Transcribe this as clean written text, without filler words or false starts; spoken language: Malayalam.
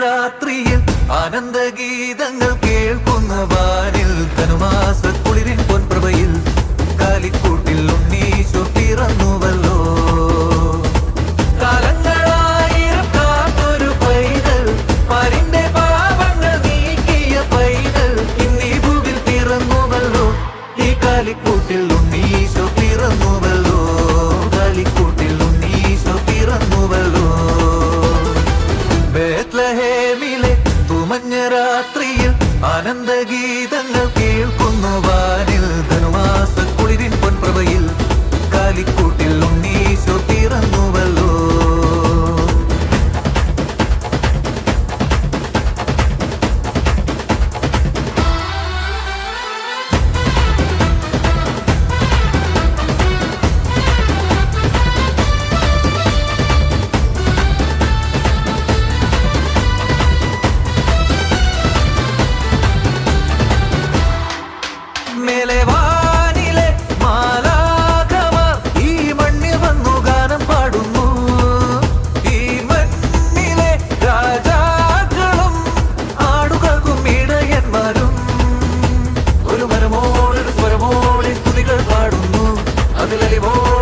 രാത്രിയിൽ ആനന്ദഗീതങ്ങൾ കേൾക്കുന്ന വാനിൽ ധനുമാസക്കുളിരിൻ പൊൻപ്രഭയിൽ കാലിക്കൂട്ടിൽ ഉണ്ണീശോ പിറന്നുവല്ലോ. കാലങ്ങളായിരം കാത്തൊരു പൈതൽ, പാരിന്റെ പാപങ്ങൾ നീക്കിയ പൈതൽ ഇന്നീ ഭൂവിൽ പിറന്നുവല്ലോ. ഈ കാലിക്കൂട്ടിൽ ഉണ്ണീശോ പിറന്നുവല്ലോ. കാലിക്കൂട്ടിൽ ഉണ്ണീശോ പിറന്നുവല്ലോ. ബേത്ലഹേമിലെ തുമഞ്ഞ രാത്രിയിൽ ആനന്ദഗീതങ്ങൾ കേൾക്കുന്നു വാനിൽ ധനുമാസക്കുളിരിൻ പൊൻപ്രഭയിൽ കാലിക്കൂട്ടിൽ ഉണ്ണീശോ പിറന്നുവല്ലോ. മേലെ വാനിലെ മാലാഖമാർ ഈ മണ്ണിൽ വന്നു ഗാനം പാടുന്നു. ഈ മണ്ണിലെ രാജാക്കളും ആടുകൾക്കും ഇടയന്മാരും ഒരു മരമോടൊരു സ്വരമോടെ സ്തുതികൾ പാടുന്നു. അതിലലിവോടെ